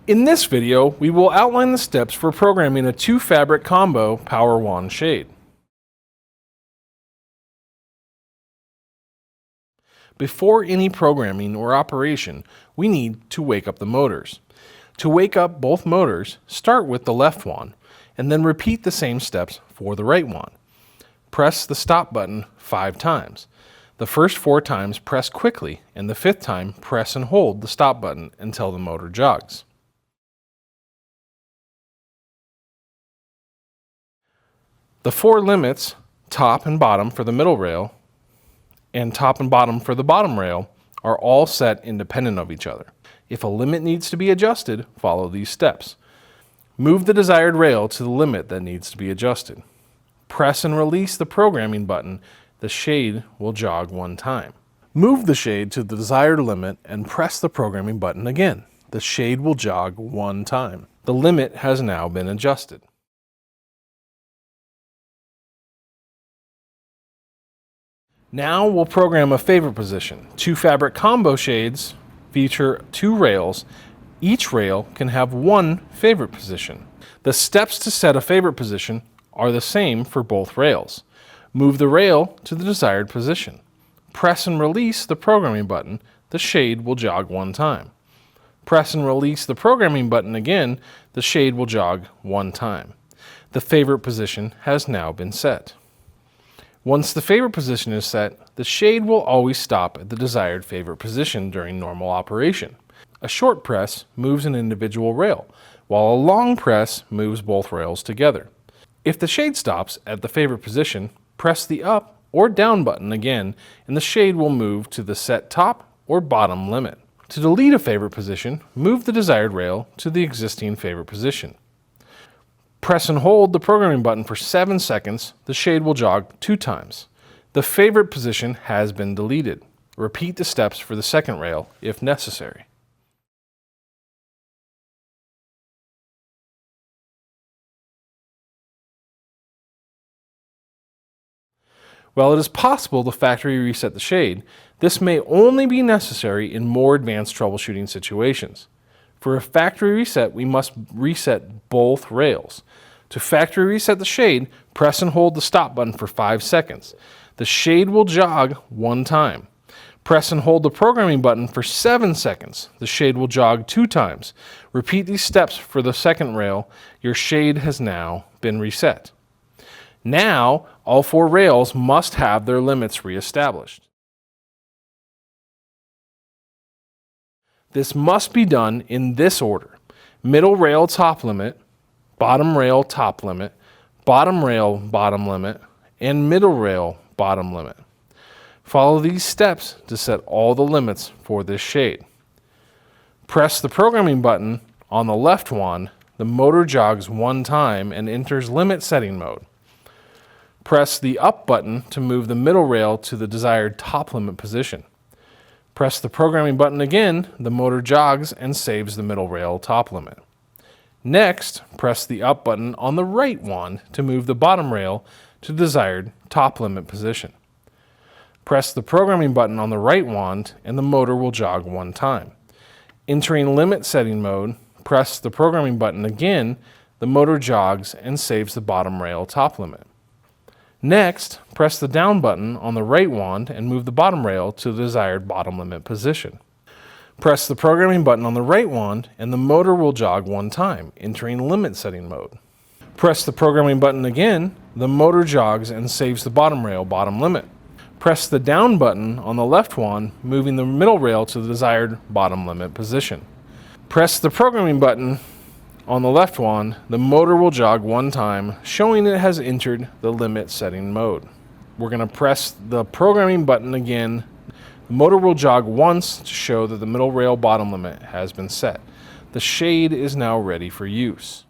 In this video, we will outline the steps for programming a 2-fabric combo Powerwand shade. Before any programming or operation, we need to wake up the motors. To wake up both motors, start with the left wand, and then repeat the same steps for the right wand. Press the stop button 5 times. The first 4 times press quickly, and the 5th time press and hold the stop button until the motor jogs. The 4 limits, top and bottom for the middle rail, and top and bottom for the bottom rail, are all set independent of each other. If a limit needs to be adjusted, follow these steps. Move the desired rail to the limit that needs to be adjusted. Press and release the programming button. The shade will jog 1 time. Move the shade to the desired limit and press the programming button again. The shade will jog 1 time. The limit has now been adjusted. Now we'll program a favorite position. 2 fabric combo shades feature 2 rails. Each rail can have 1 favorite position. The steps to set a favorite position are the same for both rails. Move the rail to the desired position. Press and release the programming button. The shade will jog 1 time. Press and release the programming button again. The shade will jog 1 time. The favorite position has now been set. Once the favorite position is set, the shade will always stop at the desired favorite position during normal operation. A short press moves an individual rail, while a long press moves both rails together. If the shade stops at the favorite position, press the up or down button again, and the shade will move to the set top or bottom limit. To delete a favorite position, move the desired rail to the existing favorite position. Press and hold the programming button for 7 seconds. The shade will jog 2 times. The favorite position has been deleted. Repeat the steps for the second rail if necessary. While it is possible to factory reset the shade, this may only be necessary in more advanced troubleshooting situations. For a factory reset, we must reset both rails. To factory reset the shade, press and hold the stop button for 5 seconds. The shade will jog 1 time. Press and hold the programming button for 7 seconds. The shade will jog 2 times. Repeat these steps for the second rail. Your shade has now been reset. Now, all 4 rails must have their limits reestablished. This must be done in this order: middle rail top limit, bottom rail top limit, bottom rail bottom limit, and middle rail bottom limit. Follow these steps to set all the limits for this shade. Press the programming button on the left wand. The motor jogs 1 time and enters limit setting mode. Press the up button to move the middle rail to the desired top limit position. Press the programming button again. The motor jogs and saves the middle rail top limit. Next, press the up button on the right wand to move the bottom rail to the desired top limit position. Press the programming button on the right wand and the motor will jog 1 time. Entering limit setting mode, press the programming button again. The motor jogs and saves the bottom rail top limit. Next, press the down button on the right wand and move the bottom rail to the desired bottom limit position. Press the programming button on the right wand and the motor will jog 1 time, entering limit setting mode. Press the programming button again. The motor jogs and saves the bottom rail bottom limit. Press the down button on the left wand, moving the middle rail to the desired bottom limit position. Press the programming button on the left wand. The motor will jog 1 time, showing it has entered the limit setting mode. We're going to press the programming button again. The motor will jog once to show that the middle rail bottom limit has been set. The shade is now ready for use.